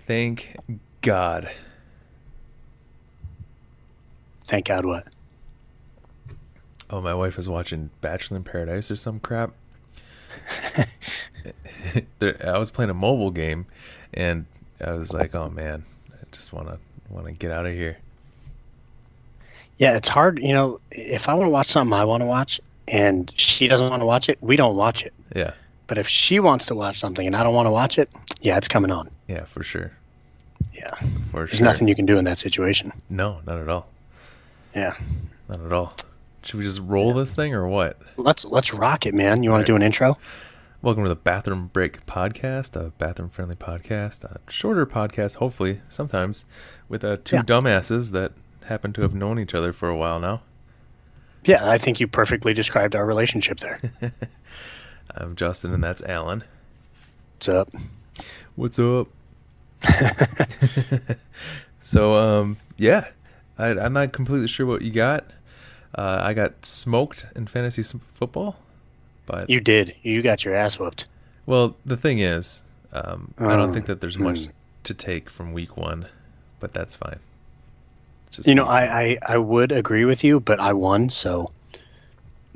Thank God. Thank God what? Oh, my wife was watching Bachelor in Paradise or some crap. I was playing a mobile game, and I was like, "Oh man, I just wanna get out of here." Yeah, it's hard. If I want to watch something I want to watch and she doesn't want to watch it, we don't watch it. Yeah, But if she wants to watch something and I don't want to watch it, yeah, it's coming on. yeah, for sure, Yeah. for There's sure. nothing you can do in that situation. No, not at all, Yeah. not at all. Should we just roll this thing or what? Let's rock it, man. You All want to right. do an intro? Welcome to the Bathroom Break Podcast, a bathroom-friendly podcast, a shorter podcast, hopefully, sometimes, with two Yeah. dumbasses that happen to have known each other for a while now. Yeah, I think you perfectly described our relationship there. I'm Justin, and that's Alan. What's up? What's up? So, yeah, I'm not completely sure what you got. I got smoked in fantasy football, but You did. You got your ass whooped. well, the thing is, I don't think that there's much to take from week one, but that's fine. It's just week one. I would agree with you, but I won, so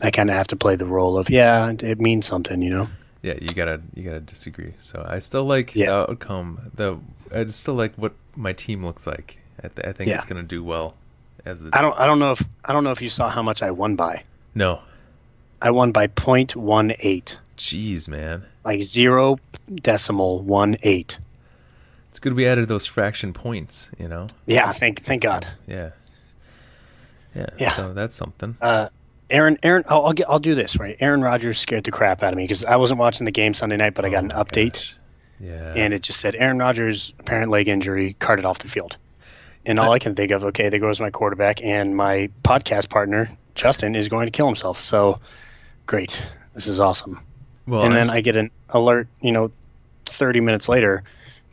I kind of have to play the role of, yeah, it means something, Yeah, you gotta disagree. So I still like the Yeah. outcome. I still like what my team looks like. I think Yeah. it's gonna do well. As the I don't know if you saw how much I won by. No, I won by 0.18. jeez, man, Like 0.18. it's good we added those fraction points. You know. Yeah, thank God. Yeah. Yeah. Yeah. So that's something. Aaron, I'll do this, right? Aaron Rodgers scared the crap out of me because I wasn't watching the game Sunday night, but I got an Oh my update, gosh. Yeah. and it just said Aaron Rodgers apparent leg injury, carted off the field. And all I can think of, okay, there goes my quarterback, and my podcast partner Justin is going to kill himself. So great, this is awesome. Well, And then I get an alert, 30 minutes later,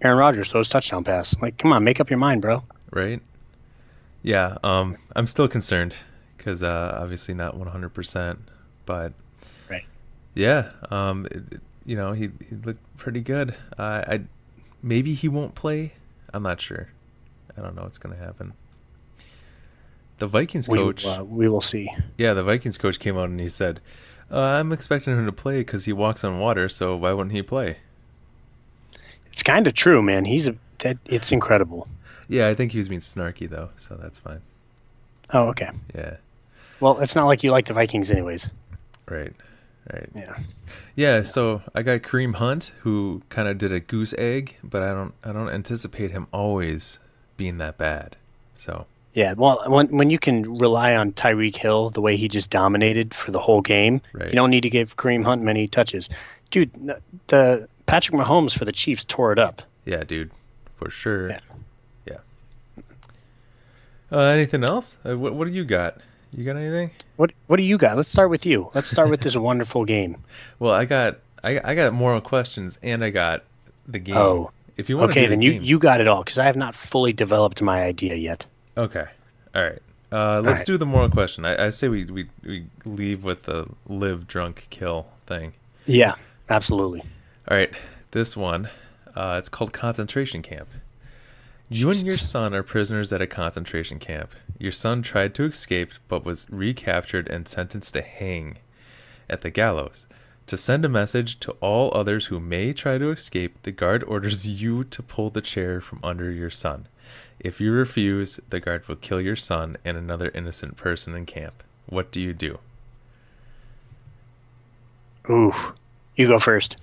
Aaron Rodgers throws touchdown pass. Like, come on, make up your mind, bro. right. Yeah. I'm still concerned because obviously not 100%, but Right. yeah. He looked pretty good. Maybe he won't play. I'm not sure. I don't know what's gonna happen. The Vikings coach, We will see. yeah, the Vikings coach came out and he said, "I'm expecting him to play because he walks on water. So why wouldn't he play?" It's kind of true, man. It's incredible. Yeah, I think he was being snarky though, so that's fine. Oh, okay. Yeah, Well, it's not like you like the Vikings anyways. right, right. Yeah. Yeah, so I got Kareem Hunt, who kind of did a goose egg, but I don't anticipate him always being that bad. So Yeah, well, when you can rely on Tyreek Hill the way he just dominated for the whole game, Right. you don't need to give Kareem Hunt many touches. Dude, the Patrick Mahomes for the Chiefs tore it up. yeah, dude, for sure. Yeah. Yeah. Anything else? What do you got? You got anything? What do you got? Let's start with you. Let's start with this wonderful game. Well, I got moral questions and I got the game. Oh, If you want to okay, do then the game. you got it all because I have not fully developed my idea yet. Okay. All right. Let's right. do the moral question. I say we leave with the live, drunk, kill thing. Yeah, absolutely. All right. This one, it's called concentration camp. You and your son are prisoners at a concentration camp. Your son tried to escape but was recaptured and sentenced to hang at the gallows. To send a message to all others who may try to escape, the guard orders you to pull the chair from under your son. If you refuse, the guard will kill your son and another innocent person in camp. What do you do? Ooh, you go first.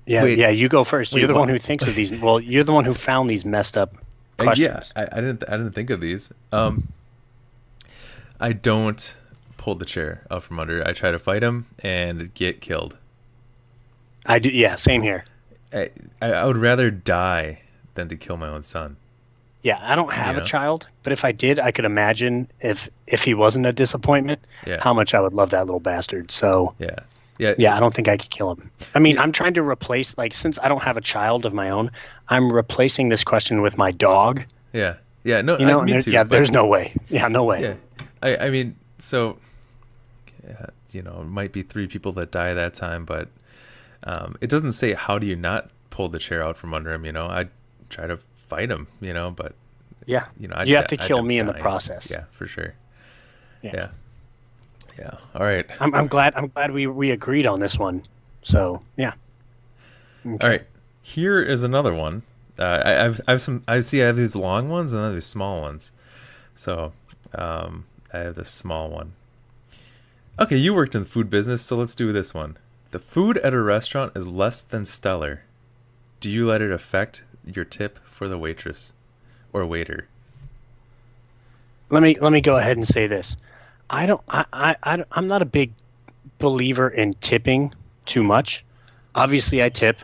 Yeah, Wait. yeah, you go first. Wait, You're the what? one who thinks of these. Well, you're the one who found these messed up questions. Yeah, I didn't think of these. I don't pull the chair out from under. I try to fight him and get killed. I do. Yeah, same here. I would rather die than to kill my own son. Yeah, I don't have Yeah. a child, but if I did, I could imagine if he wasn't a disappointment, Yeah. how much I would love that little bastard. So Yeah. Yeah. yeah, I don't think I could kill him. I mean, I'm trying to replace, like, since I don't have a child of my own, I'm replacing this question with my dog. Yeah. Yeah. No, You know, me and too. yeah, but- there's no way. Yeah, no way. Yeah. I mean, so, it might be 3 people that die that time, but it doesn't say how do you not pulled the chair out from under him. I'd try to fight him. But Yeah. I'd You have to I'd kill end up me in the dying. process. Yeah, for sure. Yeah. Yeah. All right. I'm glad we agreed on this one. So yeah. Okay. All right. Here is another one. I've some. I see. I have these long ones and then these small ones. So, I have the small one. Okay, you worked in the food business, so let's do this one. The food at a restaurant is less than stellar. Do you let it affect your tip for the waitress or waiter? Let me go ahead and say this. I'm not a big believer in tipping too much. Obviously, I tip,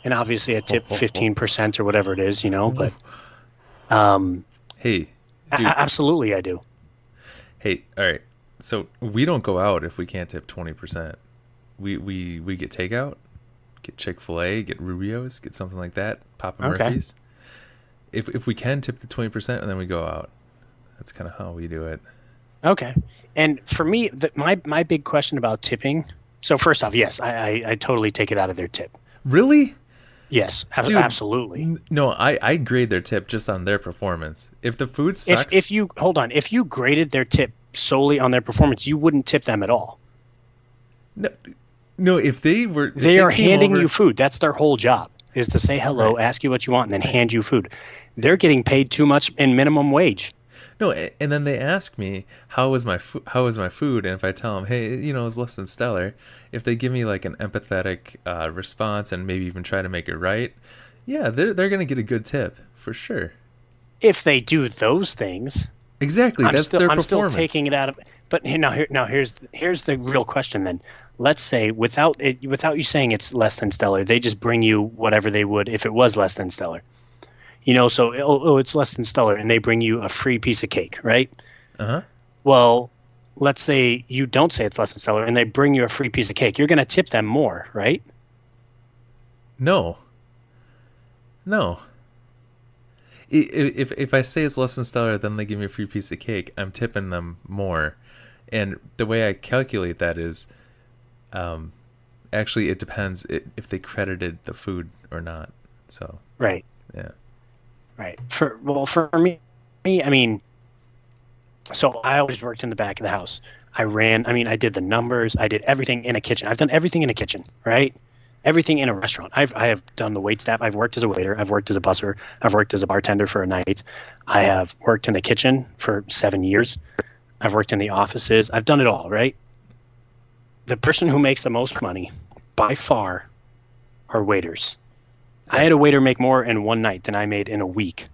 and obviously I tip 15% or whatever it is, But Hey, dude. Absolutely, I do. Hey, all right. So we don't go out if we can't tip 20%. We get takeout, get Chick-fil-A, get Rubio's, get something like that. Papa Murphy's. If we can tip the 20%, and then we go out. That's kind of how we do it. Okay. And for me, my big question about tipping. So first off, yes, I totally take it out of their tip. Really? Yes, Dude, absolutely. No, I grade their tip just on their performance. If the food sucks, if you graded their tip solely on their performance, you wouldn't tip them at all. No. If they are handing you food. That's their whole job, is to say hello, right, ask you what you want, and then hand you food. They're getting paid too much in minimum wage. No, and then they ask me how was my food, and if I tell them, hey, it's less than stellar, if they give me like an empathetic response and maybe even try to make it right, yeah, they're gonna get a good tip for sure. If they do those things, exactly, that's their performance. I'm still taking it out of. But here's the real question then. Let's say without you saying it's less than stellar, they just bring you whatever they would if it was less than stellar. So it's less than stellar, and they bring you a free piece of cake, right? Uh-huh. Well, let's say you don't say it's less than stellar, and they bring you a free piece of cake. You're going to tip them more, right? No. If I say it's less than stellar, then they give me a free piece of cake, I'm tipping them more. And the way I calculate that is, actually, it depends if they credited the food or not. So. Right. Yeah. Right. For me, I mean, so I always worked in the back of the house. I did the numbers. I did everything in a kitchen. I've done everything in a kitchen, right? Everything in a restaurant. I have done the wait staff. I've worked as a waiter. I've worked as a busser. I've worked as a bartender for a night. I have worked in the kitchen for 7 years. I've worked in the offices. I've done it all, right? The person who makes the most money, by far, are waiters. I had a waiter make more in one night than I made in a week.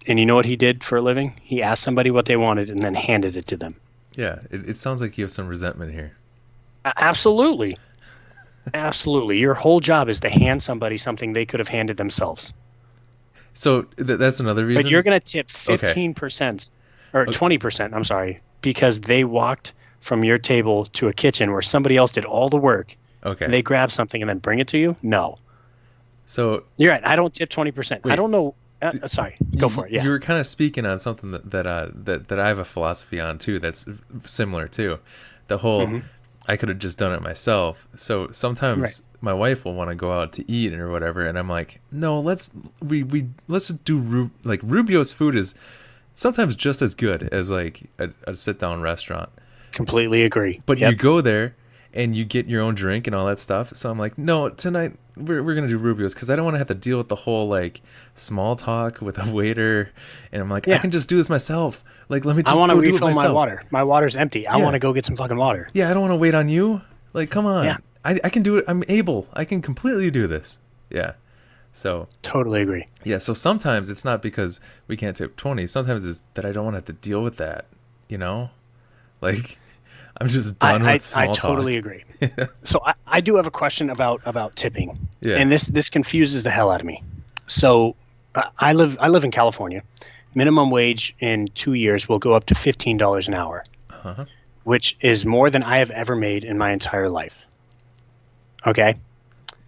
And you know what he did for a living? He asked somebody what they wanted and then handed it to them. Yeah, it sounds like you have some resentment here. Absolutely. Absolutely. Your whole job is to hand somebody something they could have handed themselves. So that's another reason? But you're going to tip 15% or 20%, I'm sorry, because they walked from your table to a kitchen where somebody else did all the work. Okay. They grab something and then bring it to you? No. So you're right. I don't tip 20%. Wait, I don't know. Sorry. Go for it. Yeah. You were kind of speaking on something that I have a philosophy on too. That's similar too. The whole I could have just done it myself. So sometimes my wife will want to go out to eat or whatever, and I'm like, no, let's do like Rubio's food is sometimes just as good as like a sit down restaurant. Completely agree. But you go there and you get your own drink and all that stuff. So I'm like, no, tonight we're going to do Rubio's because I don't want to have to deal with the whole like small talk with a waiter. And I'm like, I can just do this myself. Like, let me just go do it myself. I want to refill my water. My water's empty. I want to go get some fucking water. Yeah, I don't want to wait on you. Like, come on. Yeah. I can do it. I'm able. I can completely do this. Yeah. So. Totally agree. Yeah. So sometimes it's not because we can't tip 20. Sometimes it's that I don't want to have to deal with that. Like. I'm just done with small talk. I totally agree. So I do have a question about tipping, and this confuses the hell out of me. So I live in California. Minimum wage in 2 years will go up to $15 an hour, which is more than I have ever made in my entire life. Okay.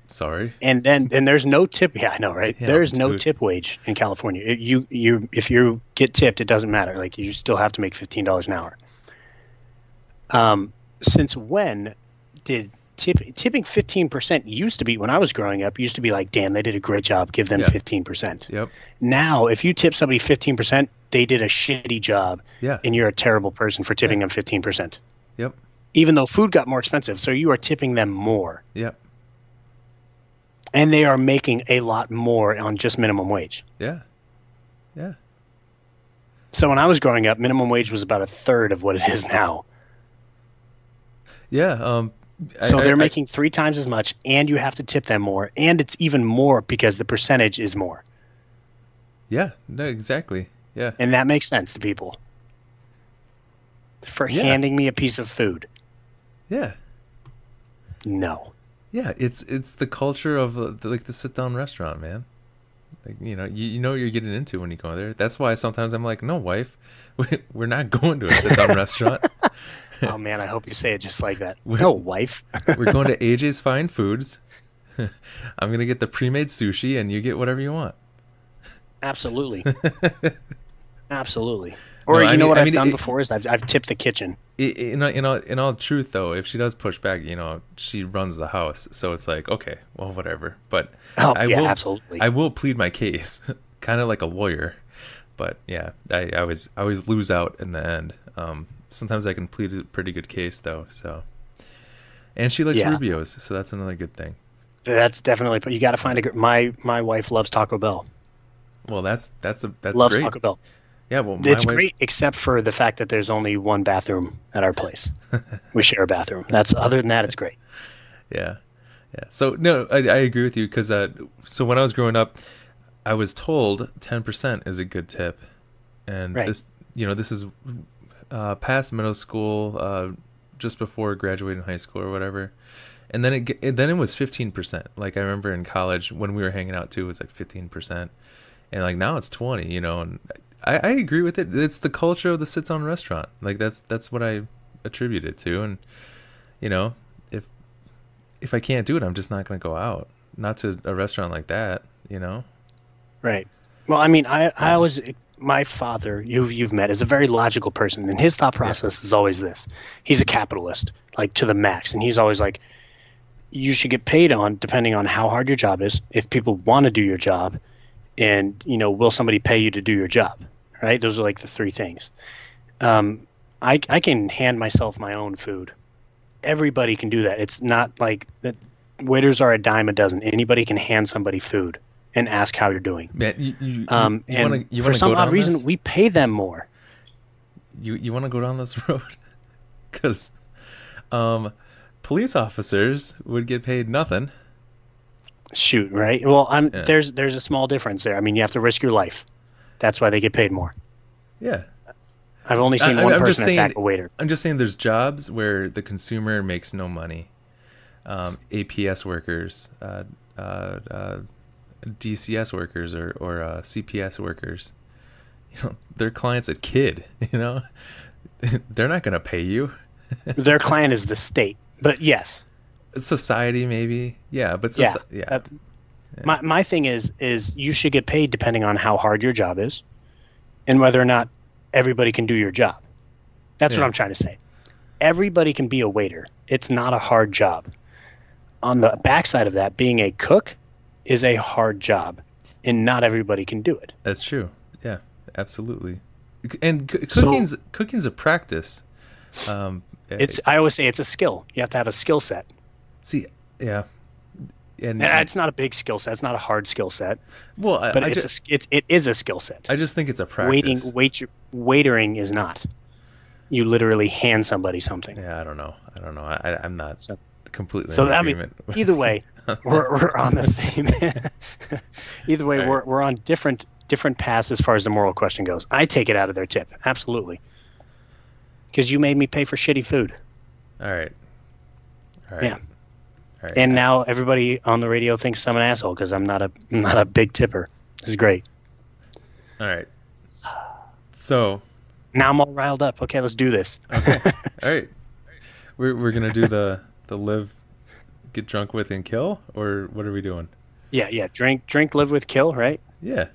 Sorry. And there's no tip. Yeah, I know, right? Yeah, there's no tip wage in California. If you get tipped, it doesn't matter. Like you still have to make $15 an hour. Since when did tipping 15% used to be, when I was growing up, used to be like, damn, they did a great job, give them Yeah. 15%. Yep. Now, if you tip somebody 15%, they did a shitty job, Yeah. and you're a terrible person for tipping them 15%. Yep. Even though food got more expensive, so you are tipping them more. Yep. And they are making a lot more on just minimum wage. Yeah. Yeah. So when I was growing up, minimum wage was about a third of what it is now. Yeah. So they're making 3 times as much, and you have to tip them more, and it's even more because the percentage is more. Yeah. No, exactly. Yeah. And that makes sense to people. For handing me a piece of food. Yeah. No. Yeah, it's the culture of the sit down restaurant, man. Like, you know what you're getting into when you go there. That's why sometimes I'm like, no, wife, we're not going to a sit down restaurant. Oh man, I hope you say it just like that. No, wife. We're going to AJ's Fine Foods. I'm gonna get the pre-made sushi, and you get whatever you want. Absolutely. Absolutely. Or no, you know what I've done before is I've tipped the kitchen. In all truth, though, if she does push back, she runs the house, so it's like, okay, well, whatever. But absolutely. I will plead my case, kind of like a lawyer. But yeah, I always lose out in the end. Sometimes I can plead a pretty good case though. So, and she likes Rubio's, so that's another good thing. That's definitely. But you got to find a. My wife loves Taco Bell. Well, that's loves great. Taco Bell. Yeah, well, it's great, except for the fact that there's only one bathroom at our place. We share a bathroom. Other than that, it's great. Yeah. So no, I agree with you because so when I was growing up, I was told 10% is a good tip, and this is past middle school, just before graduating high school or whatever, and then it was 15%. Like I remember in college when we were hanging out too, it was like 15%, and like now it's 20. And I agree with it. It's the culture of the sit-down restaurant. Like that's what I attribute it to. And if I can't do it, I'm just not going to go out. Not to a restaurant like that. Right. Well, I mean, I always, my father, you've met, is a very logical person, and his thought process is always this: he's a capitalist, like to the max, and he's always like, you should get paid on depending on how hard your job is, if people want to do your job, and will somebody pay you to do your job. Right? Those are like the 3 things. I can hand myself my own food. Everybody can do that. It's not like that. Waiters are a dime a dozen. Anybody can hand somebody food and ask how you're doing. Man, and for some odd reason, we pay them more. You want to go down this road? Because police officers would get paid nothing. Shoot, right? Well, there's a small difference there. I mean, you have to risk your life. That's why they get paid more. Yeah. I've only seen one person attack a waiter. I'm just saying there's jobs where the consumer makes no money. APS workers, DCS workers, or CPS workers. Their client's a kid, They're not going to pay you. Their client is the state. But yes. Society, maybe. Yeah, but yeah. My thing is you should get paid depending on how hard your job is and whether or not everybody can do your job. That's what I'm trying to say. Everybody can be a waiter. It's not a hard job. On the backside of that, being a cook is a hard job, and not everybody can do it. That's true. Yeah, absolutely. And cooking's a practice. I always say it's a skill. You have to have a skill set. See, yeah. And it's not a big skill set. It's not a hard skill set. Well, but it is a skill set. I just think it's a practice. Waitering is not. You literally hand somebody something. Yeah, I don't know. I'm not completely. So either way, we're on the same. Either way, right. we're on different paths as far as the moral question goes. I take it out of their tip, absolutely, because you made me pay for shitty food. All right. Yeah. Right. And now everybody on the radio thinks I'm an asshole because I'm not a big tipper. This is great. All right. So now I'm all riled up. Okay, let's do this. Okay. All right. We're gonna do the live, get drunk with, and kill, or what are we doing? Yeah. Drink, live with, kill. Right? Yeah.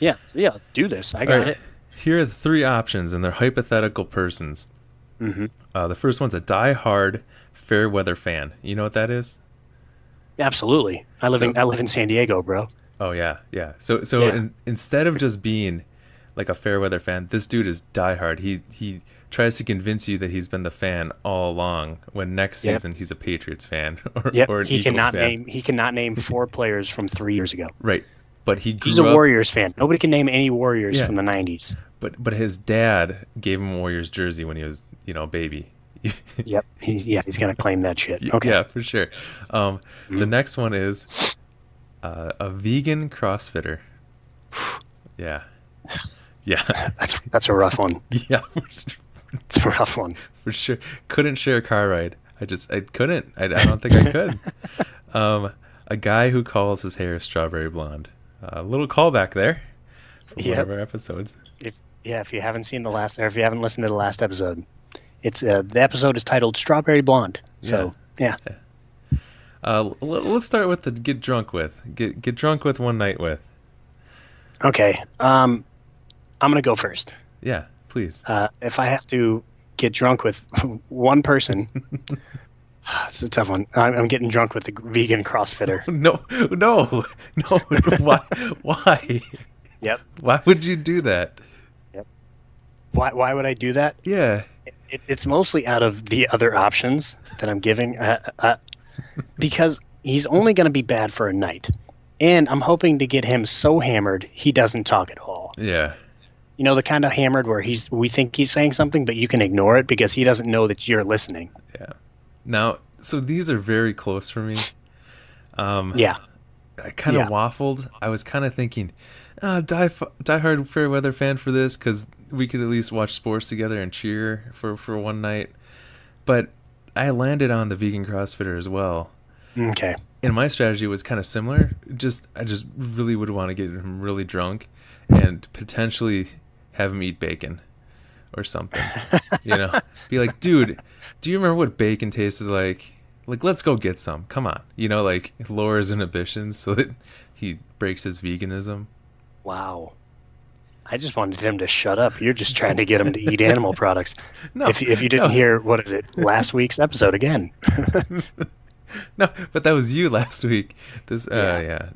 Let's do this. I got it. Here are the 3 options, and they're hypothetical persons. Mm-hmm. The first one's a die-hard fair weather fan. You know what that is? Absolutely. I live So, in San Diego, bro. oh yeah, yeah. So Yeah. instead of just being like a fair weather fan, this dude is diehard. He tries to convince you that he's been the fan all along. When next Yep. season he's a Patriots fan Yep. or an Eagles fan. He cannot name 4 players from 3 years ago. Right. But he He's a grew up. Warriors fan. Nobody can name any Warriors Yeah. from the 90s. But his dad gave him a Warriors jersey when he was a baby. Yep. He's gonna claim that shit. Okay. Yeah, for sure. The next one is a vegan CrossFitter. Yeah. Yeah. That's a rough one. Yeah. It's a rough one. For sure. Couldn't share a car ride. I couldn't. I don't think I could. A guy who calls his hair strawberry blonde. A little callback there from one of our episodes. If you haven't seen if you haven't listened to the last episode, it's the episode is titled Strawberry Blonde. So yeah. Let's start with the get drunk with. Get drunk with one night with. Okay. I'm gonna go first. Yeah, please. If I have to get drunk with one person, it's a tough one. I'm getting drunk with the vegan CrossFitter. No. Why? Yep. Why would you do that? Yep. Why would I do that? Yeah. It's mostly out of the other options that I'm giving, because he's only going to be bad for a night, and I'm hoping to get him so hammered he doesn't talk at all. Yeah. You know, the kind of hammered where we think he's saying something, but you can ignore it because he doesn't know that you're listening. Yeah. Now, so these are very close for me. Yeah. I kind of waffled. I was kind of thinking, diehard fair weather fan for this because we could at least watch sports together and cheer for one night. But I landed on the vegan CrossFitter as well. Okay. And my strategy was kind of similar. I just really would want to get him really drunk and potentially have him eat bacon or something. Be like, dude, do you remember what bacon tasted like? Like, let's go get some. Come on. Like lower his inhibitions so that he breaks his veganism. Wow. I just wanted him to shut up. You're just trying to get him to eat animal products. No, if you didn't hear, what is it, last week's episode again. No, but that was you last week. No. Yeah.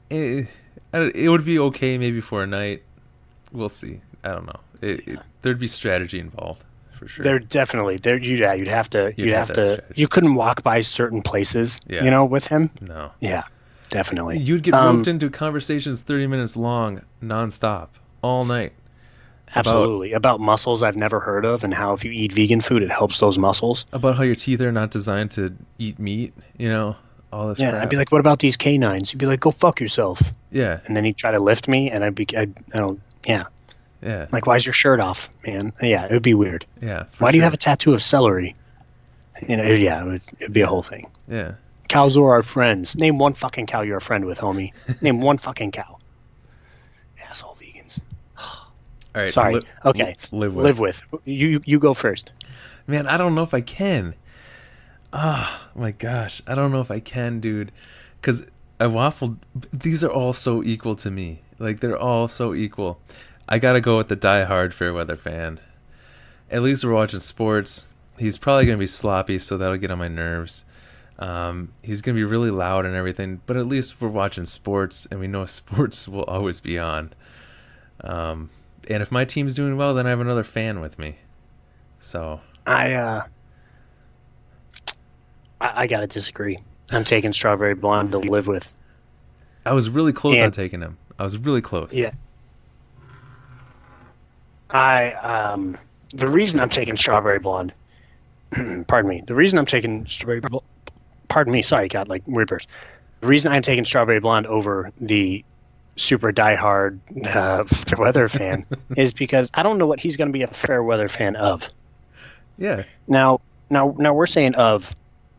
It would be okay maybe for a night. We'll see. I don't know. There'd be strategy involved for sure. You'd have to. You couldn't walk by certain places, with him. No. Yeah, definitely. You'd get roped into conversations 30 minutes long, nonstop, all night. Absolutely. About muscles I've never heard of, and how if you eat vegan food, it helps those muscles. About how your teeth are not designed to eat meat, all this crap. I'd be like, what about these canines? You'd be like, go fuck yourself. Yeah. And then he'd try to lift me, and Yeah. Like, why's your shirt off, man? Yeah, it would be weird. Yeah. Why do you have a tattoo of celery? It'd be a whole thing. Yeah. Cows are our friends. Name one fucking cow you're a friend with, homie. Name one fucking cow. Asshole vegans. All right. Sorry. Okay. Live with. You go first. Man, I don't know if I can. Oh my gosh, I don't know if I can, dude. Because I waffled. These are all so equal to me. Like, they're all so equal. I gotta go with the diehard fair weather fan. At least we're watching sports. He's probably gonna be sloppy, so that'll get on my nerves. He's gonna be really loud and everything, but at least we're watching sports, and we know sports will always be on. And if my team's doing well, then I have another fan with me. So I gotta disagree. I'm taking Strawberry Blonde to live with. I was really close on taking him. I was really close. Yeah. The reason I'm taking Strawberry Blonde, pardon me. The reason I'm taking sorry, got like weird burst. The reason I'm taking Strawberry Blonde over the super diehard fair weather fan is because I don't know what he's going to be a fair weather fan of. Yeah. Now we're saying of.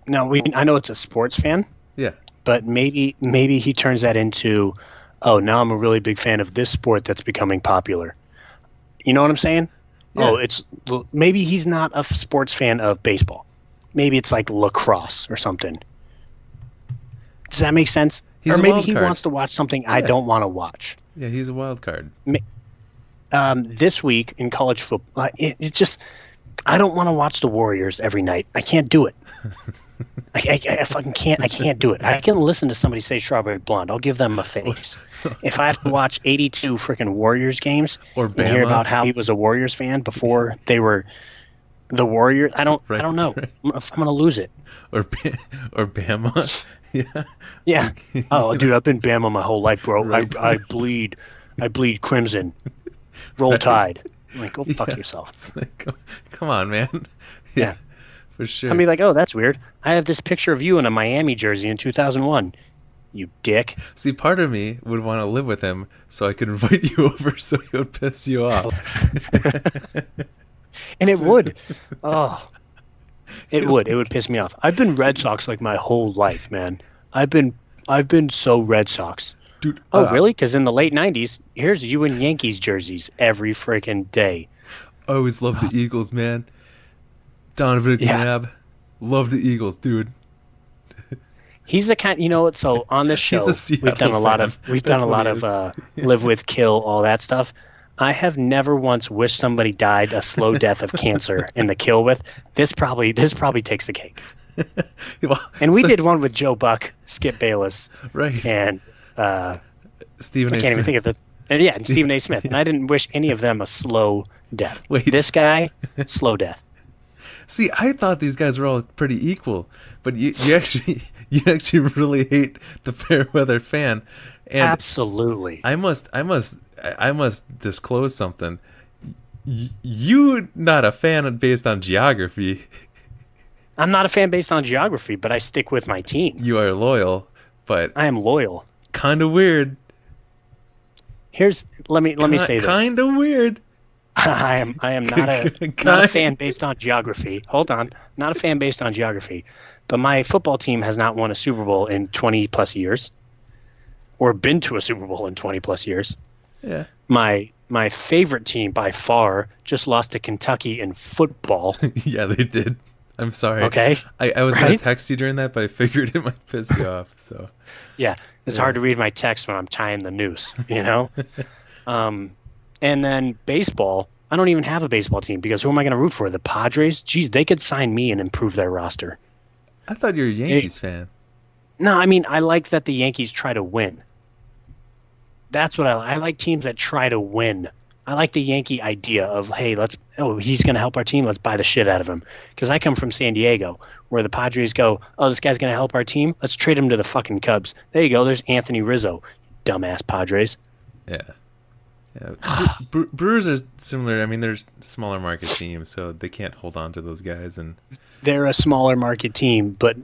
Now I know it's a sports fan. Yeah. But maybe he turns that into, oh, now I'm a really big fan of this sport that's becoming popular. You know what I'm saying? Yeah. Maybe he's not a sports fan of baseball. Maybe it's like lacrosse or something. Does that make sense? He's or a maybe wild he card. wants to watch something I don't want to watch. Yeah, he's a wild card. This week in college football, it's just I don't want to watch the Warriors every night. I can't do it. I fucking can't. I can't do it. I can listen to somebody say Strawberry Blonde. I'll give them a face. If I have to watch 82 freaking Warriors games Or and hear about how he was a Warriors fan before they were the Warriors, I don't know. Right. I'm gonna lose it. Or Bama. Yeah. Yeah. Oh, dude, I've been Bama my whole life, bro. Right. I bleed crimson. Roll Right. Tide. I'm like, go fuck Yeah. yourself. It's like, come on, man. Yeah. For sure. I'd be like, oh, that's weird. I have this picture of you in a Miami jersey in 2001. You dick. See, part of me would want to live with him so I could invite you over so he would piss you off. And it would. Oh. It would. It would piss me off. I've been Red Sox like my whole life, man. I've been so Red Sox. Dude, Oh, really? Because in the late 90s, here's you in Yankees jerseys every freaking day. I always loved the Eagles, man. Donovan Yeah. McNabb. Love the Eagles, dude. He's the kind, so on this show, He's a Seattle we've done a lot fan. of That's what he is. live with, kill, all that stuff. I have never once wished somebody died a slow death of cancer in the kill with. This probably takes the cake. Well, And we so- did one with Joe Buck, Skip Bayless, Right. and Stephen I A. can't even Smith. think of the and Stephen A. Smith. And I didn't wish any of them a slow death. Wait. This guy, slow death. See, I thought these guys were all pretty equal, but you actually really hate the Fairweather fan. And Absolutely. I must disclose something. You not a fan based on geography. I'm not a fan based on geography, but I stick with my team. You are loyal, but I am loyal. kind of weird. Let me say this. Kind of weird. I am not a fan based on geography. Hold on. Not a fan based on geography. But my football team has not won a Super Bowl in 20 plus years. Or been to a Super Bowl in 20 plus years. Yeah. My favorite team by far just lost to Kentucky in football. Yeah, they did. I'm sorry. Okay. I was gonna Right? text you during that, but I figured it might piss you off. So Yeah. It's Yeah. hard to read my text when I'm tying the noose, you know? And then baseball, I don't even have a baseball team because who am I going to root for? The Padres? Geez, they could sign me and improve their roster. I thought you were a Yankees fan. No, I mean, I like that the Yankees try to win. That's what I like teams that try to win. I like the Yankee idea of, hey, he's going to help our team. Let's buy the shit out of him. Because I come from San Diego where the Padres go, oh, this guy's going to help our team. Let's trade him to the fucking Cubs. There you go. There's Anthony Rizzo. Dumbass Padres. Yeah. Brewers are similar. I mean, they're smaller market teams, so they can't hold on to those guys. And They're a smaller market team, but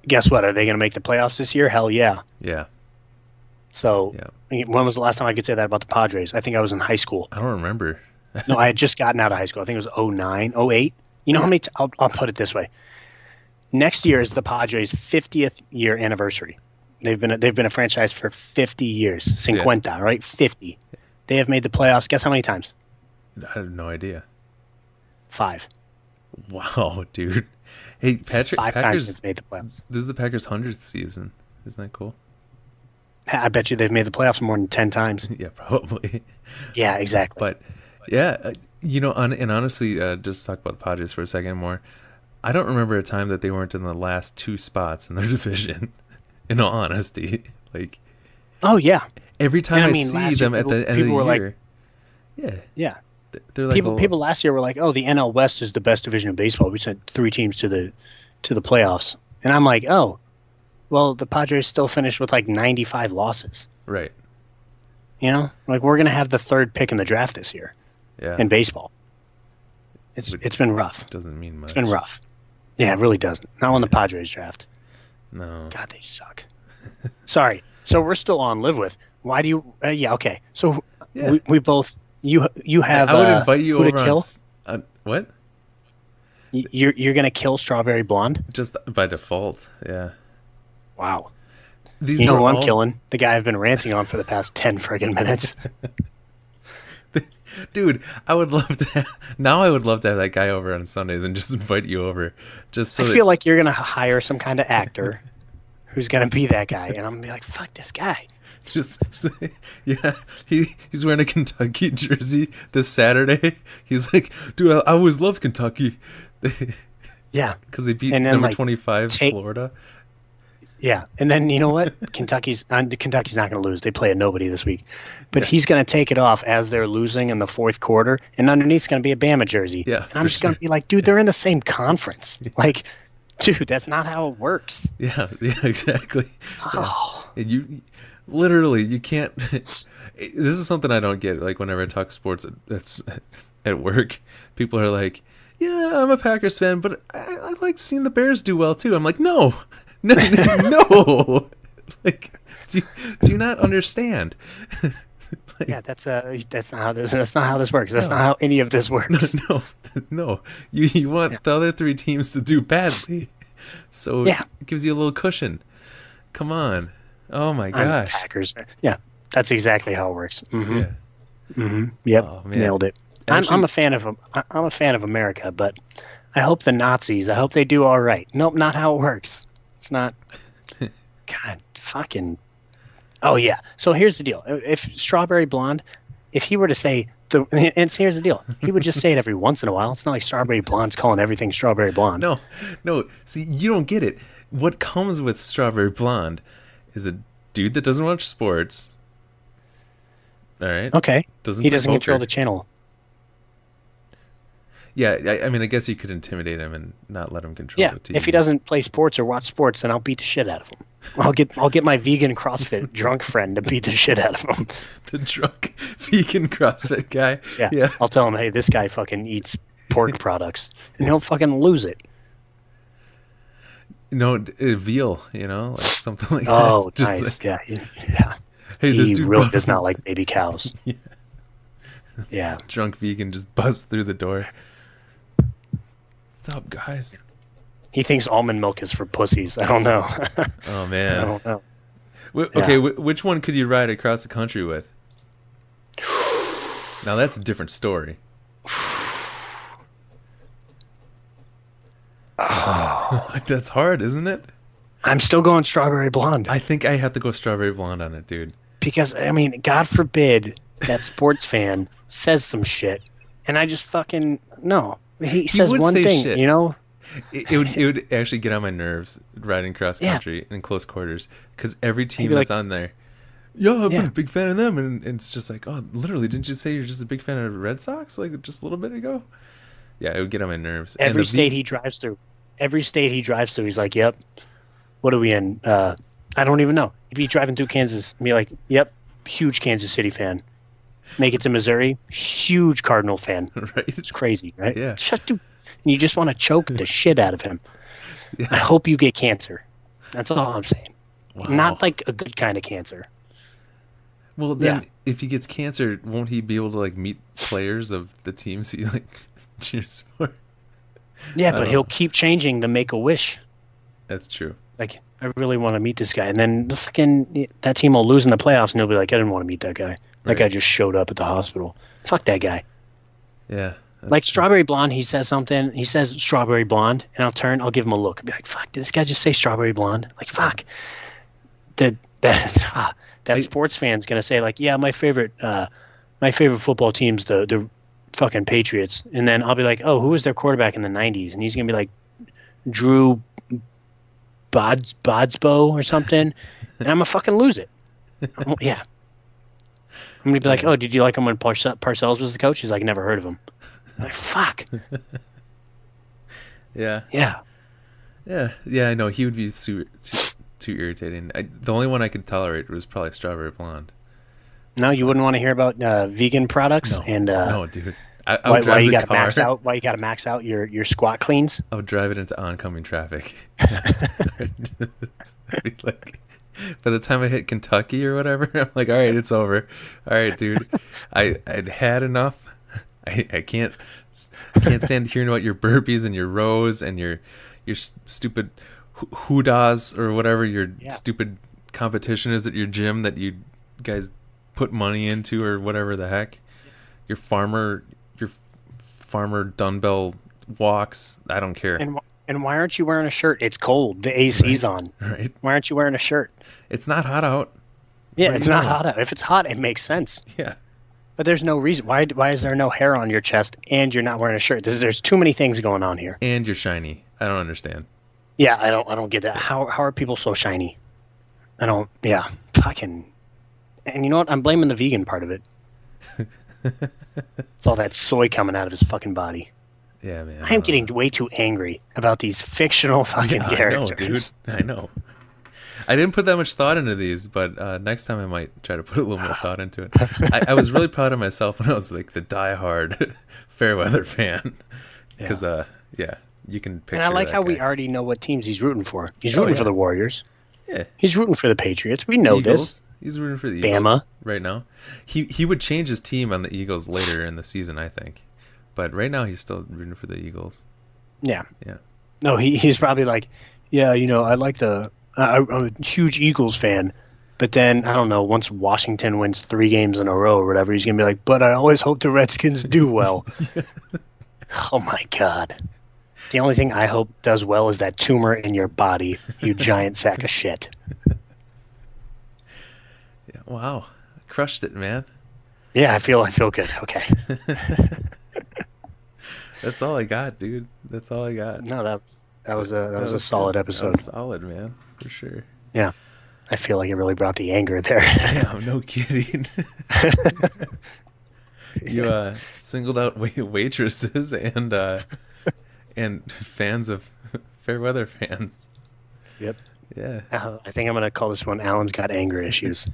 guess what? Are they going to make the playoffs this year? Hell yeah. yeah, So yeah. when was the last time I could say that about the Padres? I think I was in high school. I don't remember. No, I had just gotten out of high school. I think it was 09, 08. You know how many I'll put it this way. Next year is the Padres' 50th year anniversary. They've been a franchise for 50 years. 50, right? 50. They have made the playoffs. Guess how many times? I have no idea. 5. Wow, dude. Hey, Five times Packers. it's made the playoffs. This is the Packers' 100th season. Isn't that cool? I bet you they've made the playoffs more than 10 times. Yeah, probably. Yeah, exactly. But yeah, and honestly, just talk about the Padres for a second more. I don't remember a time that they weren't in the last 2 spots in their division. In all honesty, like Oh yeah. every time And I I mean, see last them year at the end of people the were like- year, Yeah. they're like People last year were like, "Oh, the NL West is the best division of baseball. We sent 3 teams to the playoffs." And I'm like, "Oh, well, the Padres still finished with like 95 losses." right. You know, like we're gonna have the 3rd pick in the draft this year Yeah, in baseball. But- It's been rough. doesn't mean much. It's been rough. Yeah, it really doesn't. Not on the Padres draft. No. God, they suck. Sorry. So we're still on live with. Why do you? Yeah, okay. So Yeah. we both you have. I would invite you who over to kill. on what? You're gonna kill Strawberry Blonde. Just by default. Yeah. Wow. These You know are who I'm all- killing? The guy I've been ranting on for the past 10 friggin' minutes. Dude, I would love to. Now I would love to have that guy over on Sundays and just invite you over, just so I that feel like you're gonna hire some kind of actor, who's gonna be that guy, and I'm gonna be like, fuck this guy. Just yeah, he's wearing a Kentucky jersey this Saturday. He's like, dude, I always loved Kentucky. Yeah, because they beat and then, number like, 25 Florida. Yeah, and then you know what? Kentucky's not going to lose. They play a nobody this week, but he's going to take it off as they're losing in the fourth quarter, and underneath's going to be a Bama jersey. Yeah, and I'm just going to be like, dude, they're in the same conference. Like, dude, that's not how it works. Yeah, exactly. Oh, yeah. You literally you can't. This is something I don't get. Like whenever I talk sports at work, people are like, "Yeah, I'm a Packers fan, but I like seeing the Bears do well too." I'm like, no. No, no. Like, do you not understand? like, yeah, that's not how this works. That's not how any of this works. No. You want the other three teams to do badly, so it gives you a little cushion. Come on. Oh my gosh. Packers. Yeah, that's exactly how it works. Mm-hmm. Yeah. Mm-hmm. Yep. Oh, Nailed it. Actually, I'm a fan of America, but I hope the Nazis. I hope they do all right. Nope, not how it works. It's not. God, fucking. Oh yeah. So here's the deal. If Strawberry Blonde, if he were to say and here's the deal, he would just say it every once in a while. It's not like Strawberry Blonde's calling everything Strawberry Blonde. No. See, you don't get it. What comes with Strawberry Blonde is a dude that doesn't watch sports. All right. Okay. He doesn't poker. Control the channel. Yeah, I mean, I guess you could intimidate him and not let him control the team. If he doesn't play sports or watch sports, then I'll beat the shit out of him. I'll get my vegan CrossFit drunk friend to beat the shit out of him. The drunk vegan CrossFit guy. Yeah. I'll tell him, hey, this guy fucking eats pork products, and he'll fucking lose it. No, veal, like something like that. Oh, nice. Like, yeah. Hey, he really does not like baby cows. Yeah. Drunk vegan just buzzed through the door. What's up, guys? He thinks almond milk is for pussies. I don't know. Oh, man. I don't know. Okay, which one could you ride across the country with? Now, that's a different story. Oh. That's hard, isn't it? I'm still going Strawberry Blonde. I think I have to go Strawberry Blonde on it, dude. Because, I mean, God forbid that sports fan says some shit, and I just fucking... No. He says one thing, shit. It would actually get on my nerves riding cross country in close quarters, because every team that's on there, I've been a big fan of them, and it's just like, oh, literally, didn't you say you're just a big fan of the Red Sox like just a little bit ago? Yeah, it would get on my nerves. Every state he drives through, he's like, yep. What are we in? I don't even know. If he's driving through Kansas, be like, yep, huge Kansas City fan. Make it to Missouri, huge Cardinal fan. Right. It's crazy, right? Yeah. And you just want to choke the shit out of him. Yeah. I hope you get cancer. That's all I'm saying. Wow. Not like a good kind of cancer. Well, then if he gets cancer, won't he be able to meet players of the teams he cheers for? Yeah, but he'll keep changing the Make-A-Wish. That's true. Like, I really want to meet this guy, and then that team will lose in the playoffs, and he'll be like, I didn't want to meet that guy. That guy just showed up at the hospital. Fuck that guy. Yeah. Like true. Strawberry Blonde, he says something. He says Strawberry Blonde, and I'll give him a look. I'll be like, fuck, did this guy just say Strawberry Blonde? Like, fuck. That sports fan's gonna say like, yeah, my favorite football team's the fucking Patriots, and then I'll be like, oh, who was their quarterback in the '90s? And he's gonna be like, Drew Bodsbo or something, and I'm gonna fucking lose it. Yeah. I'm gonna be like, oh, did you like him when Parcells was the coach? He's like, never heard of him. I'm like, fuck. Yeah. I know he would be too irritating. The only one I could tolerate was probably Strawberry Blonde. No, you wouldn't want to hear about vegan products no, dude. Why you gotta max out your squat cleans? I would drive it into oncoming traffic. By the time I hit Kentucky or whatever, I'm like, all right, it's over. All right, dude, I'd had enough. I can't stand hearing about your burpees and your rows and your stupid hoodas or whatever your stupid competition is at your gym that you guys put money into or whatever the heck. Your farmer dumbbell walks. I don't care. And why aren't you wearing a shirt? It's cold. The AC's on. Right. Why aren't you wearing a shirt? It's not hot out. Yeah, it's not hot out. If it's hot, it makes sense. Yeah. But there's no reason. Why is there no hair on your chest and you're not wearing a shirt? There's too many things going on here. And you're shiny. I don't understand. Yeah, I don't get that. How are people so shiny? Fucking. And you know what? I'm blaming the vegan part of it. It's all that soy coming out of his fucking body. Yeah, man. I'm getting way too angry about these fictional fucking characters. I know, dude. I know. I didn't put that much thought into these, but next time I might try to put a little more thought into it. I was really proud of myself when I was like the diehard Fairweather fan. Because, you can picture. And I like that how guy. we already know what teams he's rooting for. He's rooting for the Warriors. Yeah. He's rooting for the Patriots. We know Eagles. this. He's rooting for the Eagles Bama. right now. He would change his team on the Eagles later in the season, I think. But right now he's still rooting for the Eagles. Yeah. Yeah. No, he's probably like, yeah, I like I'm a huge Eagles fan. But then, I don't know, once Washington wins 3 games in a row or whatever, he's going to be like, but I always hope the Redskins do well. Oh, my God. The only thing I hope does well is that tumor in your body, you giant sack of shit. Yeah. Wow. Crushed it, man. Yeah, I feel good. Okay. That's all I got, dude. That's all I got. No, that was a solid episode. That was solid, man, for sure. Yeah. I feel like it really brought the anger there. Damn, no kidding. You singled out waitresses and fans of Fairweather fans. Yep. Yeah. I think I'm going to call this one Alan's Got Anger Issues.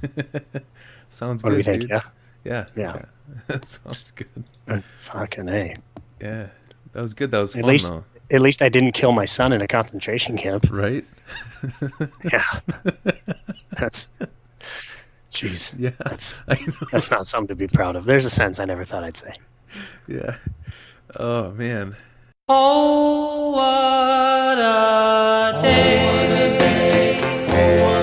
Sounds What good, do you think? dude. Yeah? Yeah. That sounds good. Fucking A. Yeah. That was good. That was fun, though. At least I didn't kill my son in a concentration camp. Right? Yeah. That's... Jeez. Yeah. That's not something to be proud of. There's a sentence I never thought I'd say. Yeah. Oh, man. Oh, what a day. Oh, what a day. Oh, what